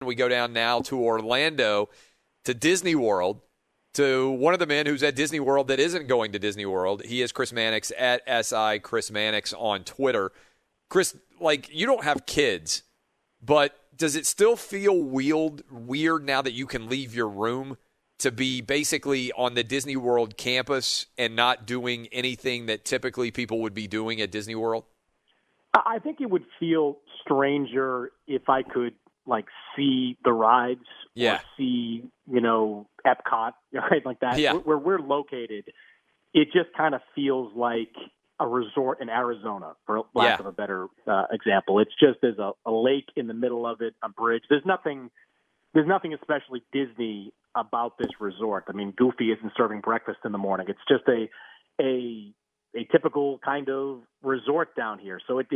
We go down now to Orlando, to Disney World, to one of the men who's at Disney World that isn't going to Disney World. He is Chris Mannix at SI Chris Mannix on Twitter. Chris, you don't have kids, but does it still feel weird now that you can leave your room to be basically on the Disney World campus and not doing anything that typically people would be doing at Disney World? I think it would feel stranger if I could see the rides or see, Epcot, right? Like that. Yeah. Where we're located, it just kind of feels like a resort in Arizona, for lack of a better example. It's just there's a lake in the middle of it, a bridge. There's nothing especially Disney about this resort. I mean, Goofy isn't serving breakfast in the morning. It's just a typical kind of resort down here. So it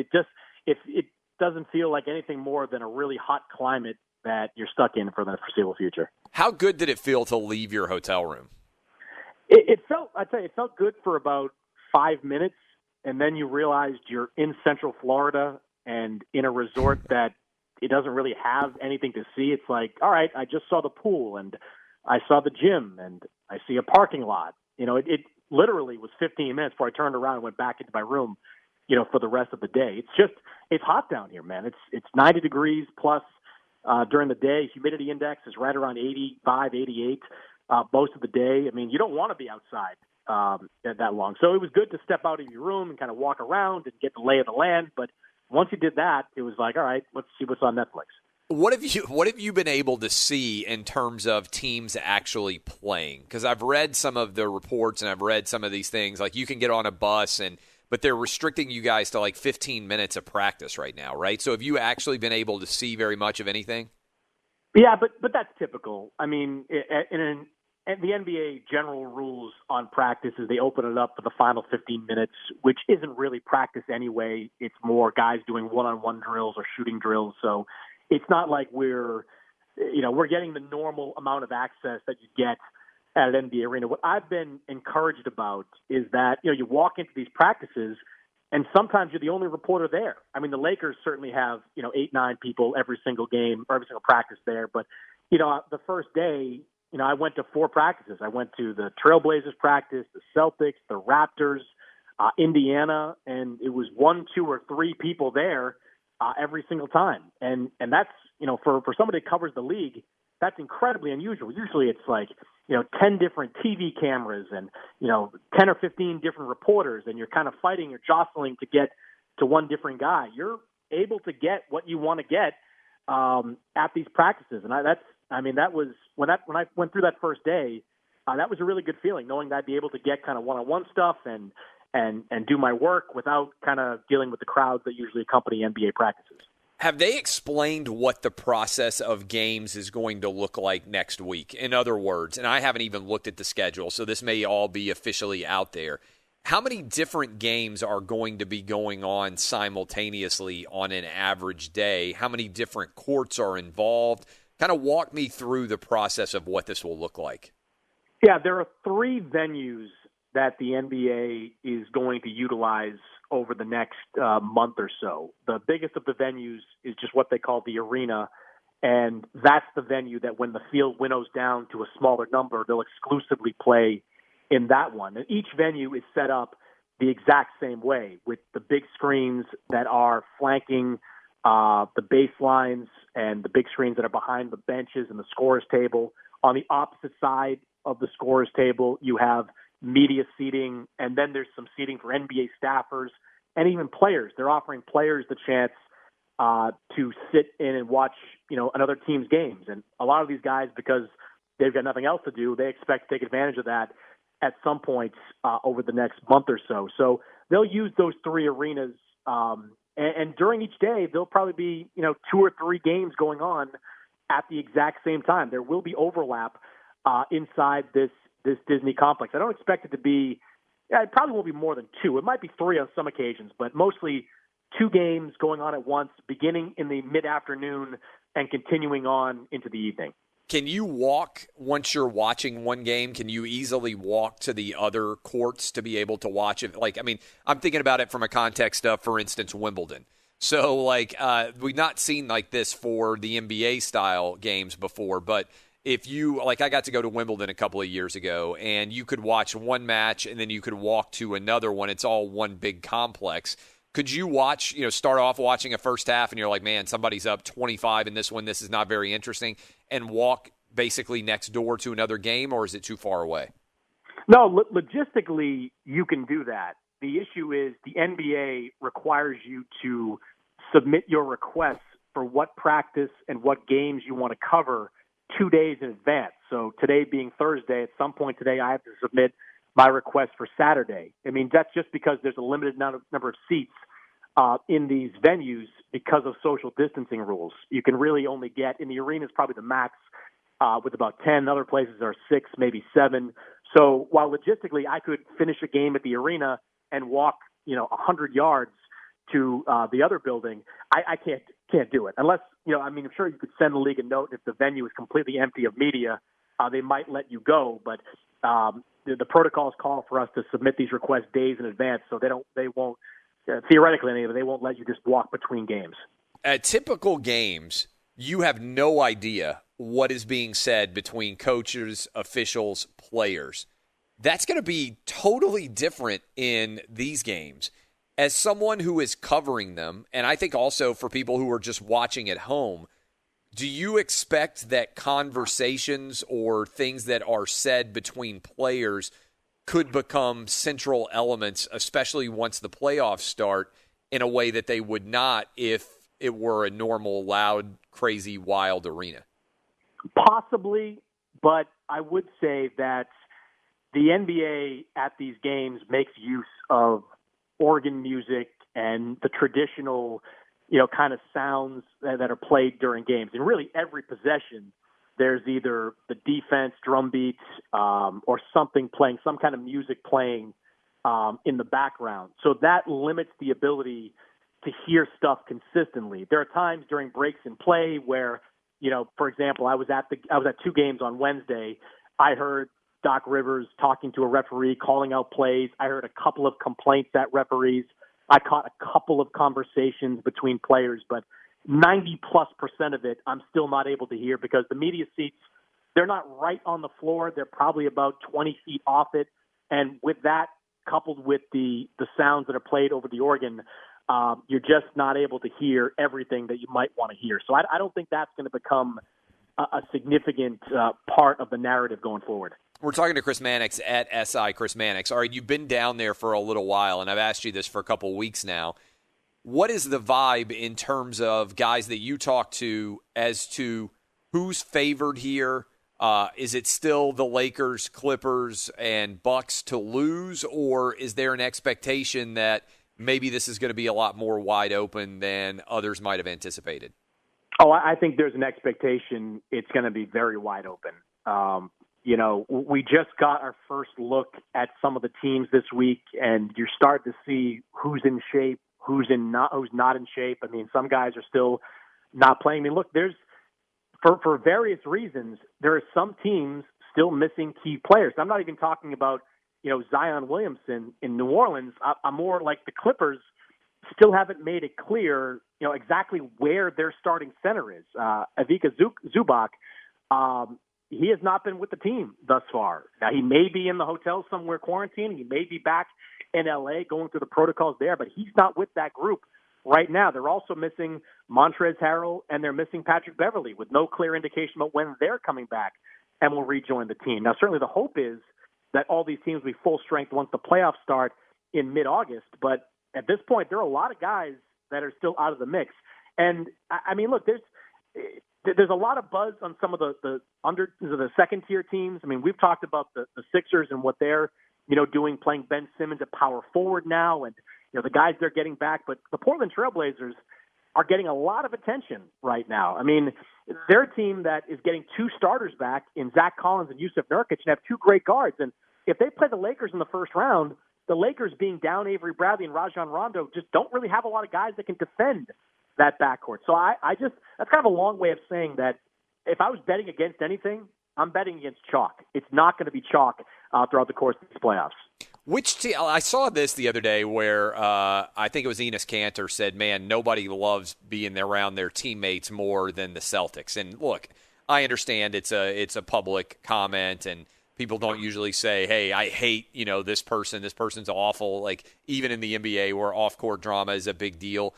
doesn't feel like anything more than a really hot climate that you're stuck in for the foreseeable future. How good did it feel to leave your hotel room? It felt good for about 5 minutes, and then you realized you're in Central Florida and in a resort that it doesn't really have anything to see. It's like, all right, I just saw the pool and I saw the gym and I see a parking lot. It literally was 15 minutes before I turned around and went back into my room, for the rest of the day. It's hot down here, man. It's 90 degrees plus during the day. Humidity index is right around 85, 88 most of the day. I mean, you don't want to be outside that long. So it was good to step out of your room and kind of walk around and get the lay of the land. But once you did that, it was like, all right, let's see what's on Netflix. What have you been able to see in terms of teams actually playing? Because I've read some of the reports and I've read some of these things. Like you can get on a bus but they're restricting you guys to 15 minutes of practice right now, right? So have you actually been able to see very much of anything? Yeah, but that's typical. I mean, in the NBA general rules on practice is they open it up for the final 15 minutes, which isn't really practice anyway. It's more guys doing one-on-one drills or shooting drills. So it's not like we're getting the normal amount of access that you get at an NBA arena. What I've been encouraged about is that, you walk into these practices and sometimes you're the only reporter there. I mean, the Lakers certainly have, 8, 9 people every single game or every single practice there. But, the first day, I went to 4 practices. I went to the Trailblazers practice, the Celtics, the Raptors, Indiana, and it was 1, 2, or 3 people there every single time. And that's, for somebody that covers the league, that's incredibly unusual. Usually it's 10 different TV cameras and, 10 or 15 different reporters, and you're kind of fighting or jostling to get to one different guy. You're able to get what you want to get at these practices. And that was when I went through that first day, that was a really good feeling, knowing that I'd be able to get kind of one-on-one stuff and do my work without kind of dealing with the crowds that usually accompany NBA practices. Have they explained what the process of games is going to look like next week? In other words, and I haven't even looked at the schedule, so this may all be officially out there. How many different games are going to be going on simultaneously on an average day? How many different courts are involved? Kind of walk me through the process of what this will look like. Yeah, there are 3 venues that the NBA is going to utilize over the next month or so. The biggest of the venues is just what they call the arena, and that's the venue that when the field winnows down to a smaller number, they'll exclusively play in that one. And each venue is set up the exact same way, with the big screens that are flanking the baselines and the big screens that are behind the benches and the scorer's table. On the opposite side of the scorer's table, you have media seating, and then there's some seating for NBA staffers and even players. They're offering players the chance to sit in and watch, another team's games. And a lot of these guys, because they've got nothing else to do, they expect to take advantage of that at some point over the next month or so. So they'll use those 3 arenas, and during each day, there'll probably be, 2 or 3 games going on at the exact same time. There will be overlap inside this Disney complex. I don't expect it to be, it probably won't be more than 2. It might be 3 on some occasions, but mostly 2 games going on at once, beginning in the mid-afternoon and continuing on into the evening. Can you walk, once you're watching one game, can you easily walk to the other courts to be able to watch it? I'm thinking about it from a context of, for instance, Wimbledon. So, like, we've not seen like this for the NBA style games before, but if you, like, I got to go to Wimbledon a couple of years ago, and you could watch one match and then you could walk to another one. It's all one big complex. Could you watch, start off watching a first half and you're like, man, somebody's up 25 in this one, this is not very interesting, and walk basically next door to another game, or is it too far away? No, logistically, you can do that. The issue is the NBA requires you to submit your requests for what practice and what games you want to cover 2 days in advance. So today being Thursday, at some point today, I have to submit my request for Saturday. I mean, that's just because there's a limited number of seats in these venues because of social distancing rules. You can really only get, in the arena is probably the max, with about 10. Other places are 6, maybe 7. So while logistically I could finish a game at the arena and walk, 100 yards to the other building, I can't do it unless, I'm sure you could send the league a note if the venue is completely empty of media, they might let you go. But the protocols call for us to submit these requests days in advance, so they won't theoretically anyway, they won't let you just walk between games. At typical games, you have no idea what is being said between coaches, officials, players. That's going to be totally different in these games. As someone who is covering them, and I think also for people who are just watching at home, do you expect that conversations or things that are said between players could become central elements, especially once the playoffs start, in a way that they would not if it were a normal, loud, crazy, wild arena? Possibly, but I would say that the NBA at these games makes use of organ music and the traditional, kind of sounds that are played during games. And really every possession, there's either the defense, drum beats, or something playing, some kind of music playing in the background. So that limits the ability to hear stuff consistently. There are times during breaks in play where, for example, I was at 2 games on Wednesday. I heard Doc Rivers talking to a referee, calling out plays. I heard a couple of complaints at referees. I caught a couple of conversations between players, but 90+% of it I'm still not able to hear because the media seats, they're not right on the floor. They're probably about 20 feet off it. And with that, coupled with the sounds that are played over the organ, you're just not able to hear everything that you might want to hear. So I don't think that's going to become a significant part of the narrative going forward. We're talking to Chris Mannix at SI Chris Mannix. All right, you've been down there for a little while, and I've asked you this for a couple of weeks now. What is the vibe in terms of guys that you talk to as to who's favored here? Is it still the Lakers, Clippers, and Bucks to lose, or is there an expectation that maybe this is going to be a lot more wide open than others might have anticipated? Oh, I think there's an expectation it's going to be very wide open. We just got our first look at some of the teams this week, and you're starting to see who's in shape, who's not in shape. I mean, some guys are still not playing. I mean, look, there's for various reasons, there are some teams still missing key players. I'm not even talking about, Zion Williamson in New Orleans. I'm more like the Clippers still haven't made it clear, exactly where their starting center is. Ivica Zubac, he has not been with the team thus far. Now, he may be in the hotel somewhere quarantining. He may be back in L.A. going through the protocols there, but he's not with that group right now. They're also missing Montrezl Harrell, and they're missing Patrick Beverley with no clear indication about when they're coming back and will rejoin the team. Now, certainly the hope is that all these teams will be full strength once the playoffs start in mid-August, but at this point, there are a lot of guys that are still out of the mix. And, I mean, look, there's a lot of buzz on some of the second-tier teams. I mean, we've talked about the Sixers and what they're, doing, playing Ben Simmons at power forward now, and, the guys they're getting back. But the Portland Trailblazers are getting a lot of attention right now. I mean, they're a team that is getting 2 starters back in Zach Collins and Yusuf Nurkic and have 2 great guards. And if they play the Lakers in the first round, the Lakers being down Avery Bradley and Rajon Rondo just don't really have a lot of guys that can defend that backcourt. So that's kind of a long way of saying that if I was betting against anything, I'm betting against chalk. It's not going to be chalk throughout the course of these playoffs. Which team? I saw this the other day where I think it was Enes Kanter said, man, nobody loves being around their teammates more than the Celtics. And look, I understand it's a public comment and people don't usually say, hey, I hate, this person's awful. Like even in the NBA where off-court drama is a big deal.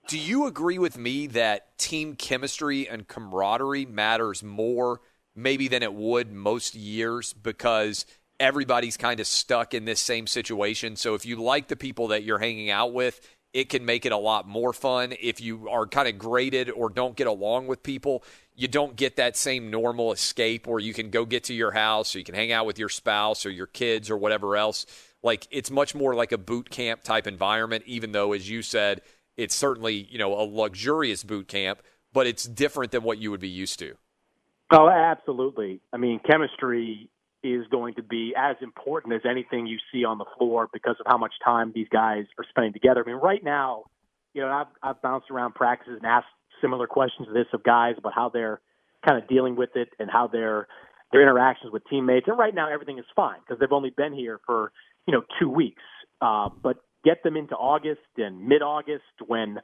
Do you agree with me that team chemistry and camaraderie matters more maybe than it would most years because everybody's kind of stuck in this same situation? So if you like the people that you're hanging out with, it can make it a lot more fun. If you are kind of graded or don't get along with people, you don't get that same normal escape where you can go get to your house or you can hang out with your spouse or your kids or whatever else. Like it's much more like a boot camp type environment, even though, as you said, it's certainly, a luxurious boot camp, but it's different than what you would be used to. Oh, absolutely. I mean, chemistry is going to be as important as anything you see on the floor because of how much time these guys are spending together. I mean, right now, I've bounced around practices and asked similar questions to this of guys about how they're kind of dealing with it and how their interactions with teammates. And right now, everything is fine because they've only been here for, 2 weeks. But get them into August and mid-August when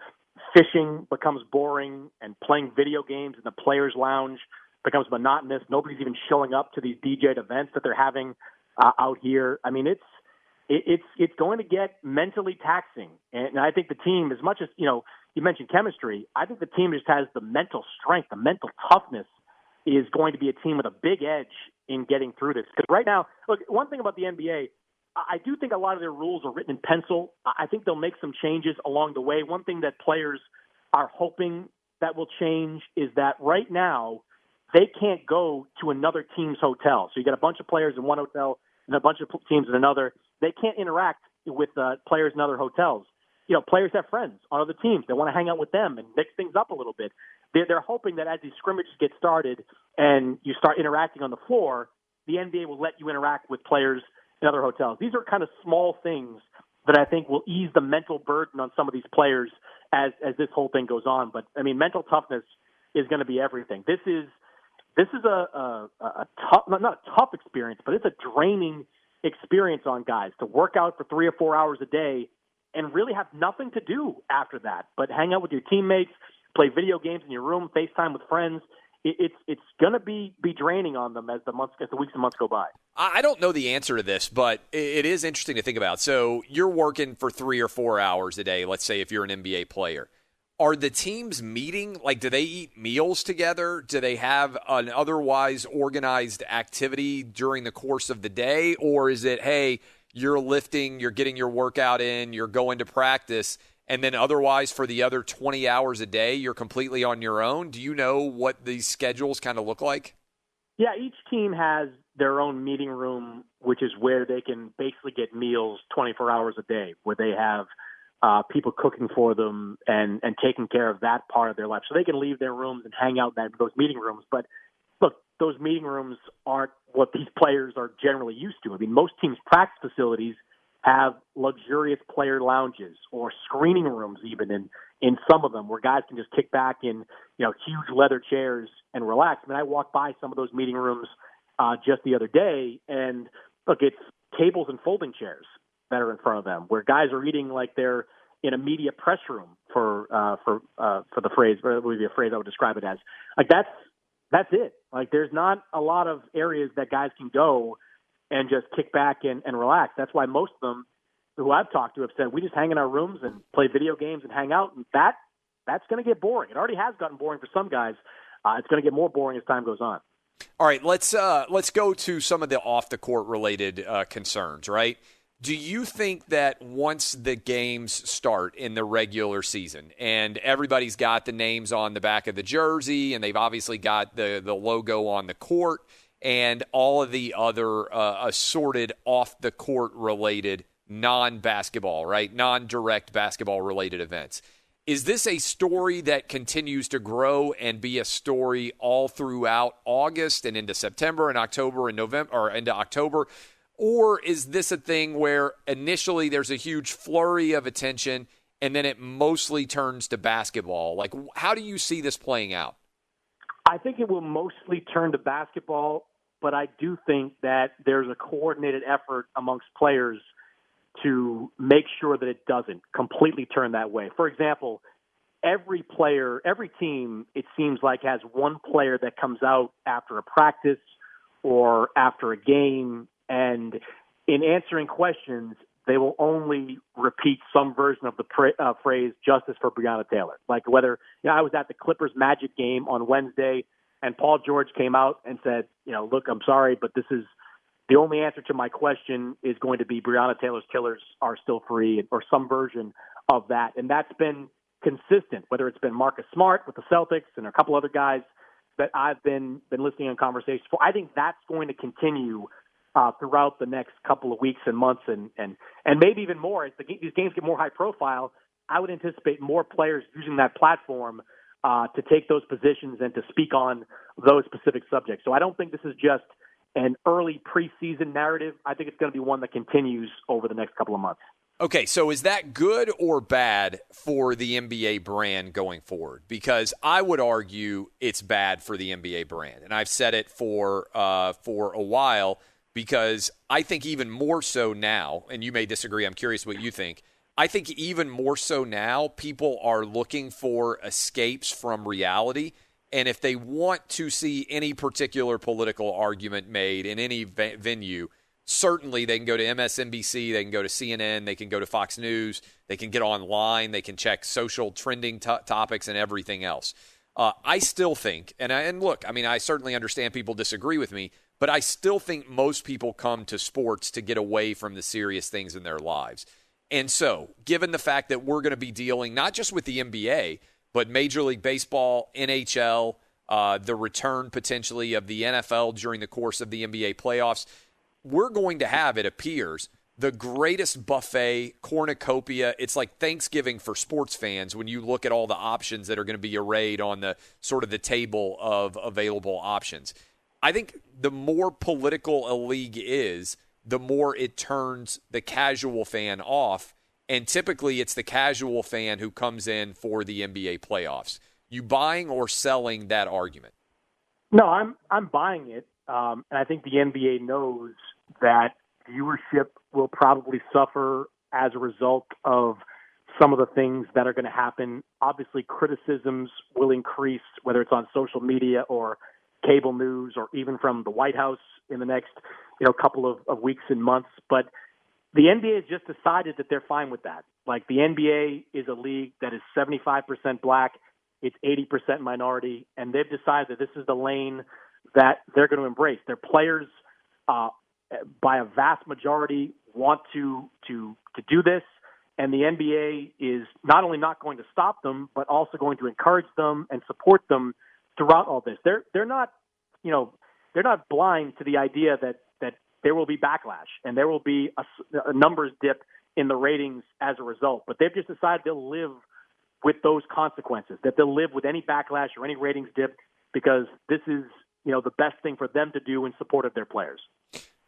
fishing becomes boring and playing video games in the players' lounge becomes monotonous. Nobody's even showing up to these DJ'd events that they're having out here. I mean, it's going to get mentally taxing. And I think the team, as much as, you mentioned chemistry, I think the team just has the mental strength, the mental toughness is going to be a team with a big edge in getting through this. Because right now, look, one thing about the NBA, I do think a lot of their rules are written in pencil. I think they'll make some changes along the way. One thing that players are hoping that will change is that right now they can't go to another team's hotel. So you got a bunch of players in one hotel and a bunch of teams in another. They can't interact with players in other hotels. Players have friends on other teams. They want to hang out with them and mix things up a little bit. They're hoping that as these scrimmages get started and you start interacting on the floor, the NBA will let you interact with players in other hotels. These are kind of small things that I think will ease the mental burden on some of these players as this whole thing goes on. But I mean, mental toughness is going to be everything. This is a tough, not a tough experience, but it's a draining experience on guys to work out for 3 or 4 hours a day and really have nothing to do after that, but hang out with your teammates, play video games in your room, FaceTime with friends. It's going to be draining on them as the weeks and months go by. I don't know the answer to this, but it is interesting to think about. So you're working for 3 or 4 hours a day, let's say if you're an NBA player. Are the teams meeting? Like, do they eat meals together? Do they have an otherwise organized activity during the course of the day? Or is it, hey, you're lifting, you're getting your workout in, you're going to practice, and then otherwise for the other 20 hours a day, you're completely on your own? Do you know what these schedules kind of look like? Yeah, each team has their own meeting room, which is where they can basically get meals 24 hours a day, where they have people cooking for them and taking care of that part of their life. So they can leave their rooms and hang out in those meeting rooms. But look, those meeting rooms aren't what these players are generally used to. I mean, most teams' practice facilities have luxurious player lounges or screening rooms even in some of them where guys can just kick back in, huge leather chairs and relax. I mean, I walked by some of those meeting rooms just the other day, and look, it's tables and folding chairs that are in front of them where guys are eating like they're in a media press room for the phrase, or it would be a phrase I would describe it as. Like that's it. Like there's not a lot of areas that guys can go and just kick back and relax. That's why most of them who I've talked to have said, we just hang in our rooms and play video games and hang out. And that's going to get boring. It already has gotten boring for some guys. It's going to get more boring as time goes on. All right, let's go to some of the off the court related concerns, right? Do you think that once the games start in the regular season and everybody's got the names on the back of the jersey and they've obviously got the logo on the court and all of the other assorted off-the-court related non-basketball, right, non-direct basketball-related events, is this a story that continues to grow and be a story all throughout August and into September and October and November or into October? Or is this a thing where initially there's a huge flurry of attention and then it mostly turns to basketball? Like, how do you see this playing out? I think it will mostly turn to basketball. but I do think that there's a coordinated effort amongst players to make sure that it doesn't completely turn that way. For example, every team, it seems like, has one player that comes out after a practice or after a game, and in answering questions, they will only repeat some version of the phrase "justice for Breonna Taylor." Like whether, I was at the Clippers Magic game on Wednesday, and Paul George came out and said, look, I'm sorry, but this is the only answer to my question is going to be Breonna Taylor's killers are still free, or some version of that. And that's been consistent, whether it's been Marcus Smart with the Celtics and a couple other guys that I've been listening in conversations for. I think that's going to continue throughout the next couple of weeks and months, and maybe even more as these games get more high profile. I would anticipate more players using that platform to take those positions and to speak on those specific subjects. So I don't think this is just an early preseason narrative. I think it's going to be one that continues over the next couple of months. Okay, so is that good or bad for the NBA brand going forward? Because I would argue it's bad for the NBA brand, and I've said it for a while, because I think even more so now, and you may disagree, I'm curious what you think, I think even more so now, people are looking for escapes from reality, and if they want to see any particular political argument made in any venue, certainly they can go to MSNBC, they can go to CNN, they can go to Fox News, they can get online, they can check social trending topics and everything else. I still think, and look, I mean, I certainly understand people disagree with me, but I still think most people come to sports to get away from the serious things in their lives. And so, given the fact that we're going to be dealing not just with the NBA, but Major League Baseball, NHL, the return potentially of the NFL during the course of the NBA playoffs, we're going to have, it appears, the greatest buffet cornucopia. It's like Thanksgiving for sports fans when you look at all the options that are going to be arrayed on the sort of the table of available options. I think the more political a league is, the more it turns the casual fan off, and typically it's the casual fan who comes in for the NBA playoffs. You buying or selling that argument? No, I'm buying it, and I think the NBA knows that viewership will probably suffer as a result of some of the things that are going to happen. Obviously, criticisms will increase, whether it's on social media or cable news or even from the White House in the next couple of weeks and months. But the NBA has just decided that they're fine with that. Like, the NBA is a league that is 75% black, it's 80% minority, and they've decided that this is the lane that they're going to embrace. Their players, by a vast majority, want to do this, and the NBA is not only not going to stop them, but also going to encourage them and support them throughout all this. They're not blind to the idea that there will be backlash and there will be a numbers dip in the ratings as a result. But they've just decided they'll live with those consequences, that they'll live with any backlash or any ratings dip, because this is the best thing for them to do in support of their players.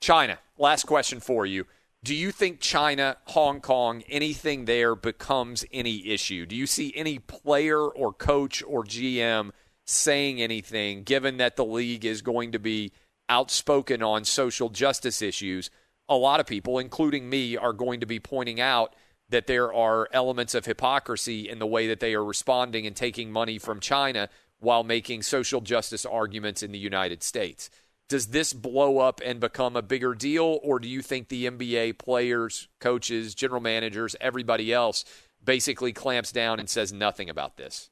China, last question for you. Do you think China, Hong Kong, anything there becomes any issue? Do you see any player or coach or GM saying anything, given that the league is going to be outspoken on social justice issues? A lot of people, including me, are going to be pointing out that there are elements of hypocrisy in the way that they are responding and taking money from China while making social justice arguments in the United States. Does this blow up and become a bigger deal, or do you think the NBA players, coaches, general managers, everybody else basically clamps down and says nothing about this?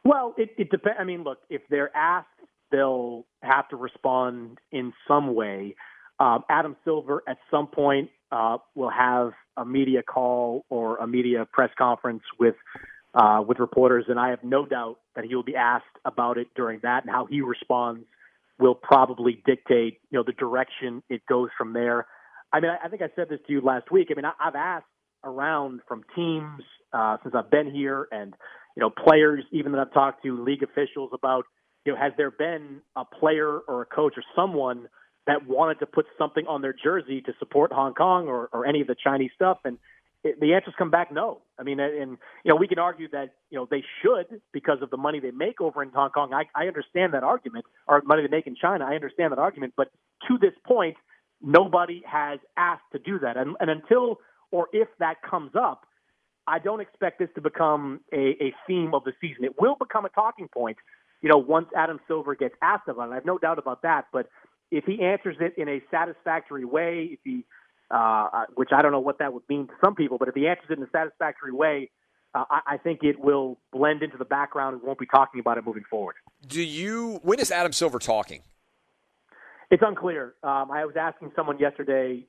Well, it depends. I mean, look, if they're asked, they'll have to respond in some way. Adam Silver at some point will have a media call or a media press conference with reporters, and I have no doubt that he will be asked about it during that, and how he responds will probably dictate, the direction it goes from there. I mean, I think I said this to you last week. I mean, I've asked around from teams since I've been here, and players even that I've talked to, league officials, about has there been a player or a coach or someone that wanted to put something on their jersey to support Hong Kong or any of the Chinese stuff? And the answers come back no. I mean, and we can argue that they should because of the money they make over in Hong Kong. I understand that argument, or money they make in China. I understand that argument, but to this point, nobody has asked to do that, and until or if that comes up, I don't expect this to become a theme of the season. It will become a talking point, once Adam Silver gets asked about it. I have no doubt about that. But if he answers it in a satisfactory way, if he which I don't know what that would mean to some people, but if he answers it in a satisfactory way, I think it will blend into the background and won't be talking about it moving forward. When is Adam Silver talking? It's unclear. I was asking someone yesterday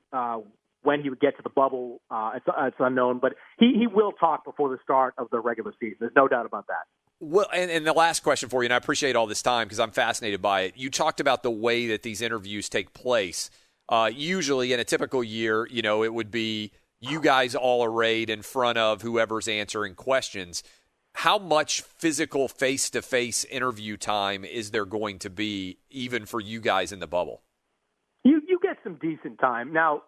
when he would get to the bubble. It's unknown, but he will talk before the start of the regular season. There's no doubt about that. Well, and the last question for you, and I appreciate all this time because I'm fascinated by it. You talked about the way that these interviews take place. Usually in a typical year, it would be you guys all arrayed in front of whoever's answering questions. How much physical face-to-face interview time is there going to be even for you guys in the bubble? You get some decent time. Now,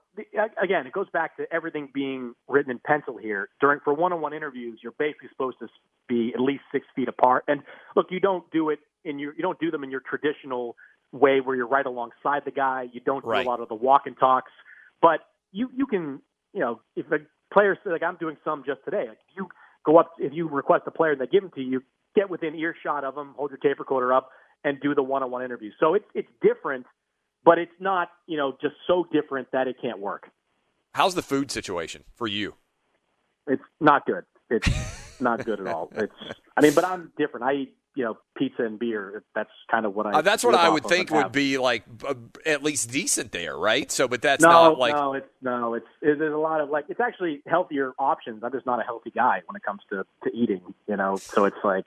again, it goes back to everything being written in pencil here. For one-on-one interviews, you're basically supposed to be at least 6 feet apart. And look, you don't do them in your traditional way where you're right alongside the guy. You don't do a lot of the walk and talks, but you can, if a player says, like I'm doing some just today, like you go up, if you request a player and they give them to you, get within earshot of them, hold your tape recorder up and do the one-on-one interview. So it's different, but it's not, just so different that it can't work. How's the food situation for you? It's not good. It's not good at all. But I'm different. I eat, pizza and beer. That's kind of what I. That's what I would think would be like at least decent there, right? So, but that's not like. There's a lot of it's actually healthier options. I'm just not a healthy guy when it comes to eating, So it's like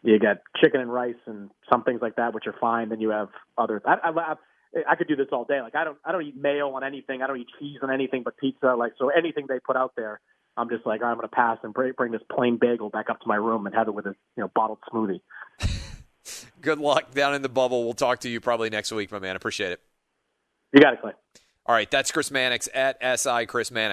you got chicken and rice and some things like that, which are fine. Then you have other. I could do this all day. Like I don't eat mayo on anything. I don't eat cheese on anything but pizza. So anything they put out there, I'm just like, I'm going to pass and bring this plain bagel back up to my room and have it with a bottled smoothie. Good luck down in the bubble. We'll talk to you probably next week, my man. Appreciate it. You got it, Clay. All right, that's Chris Mannix at SI Chris Mannix.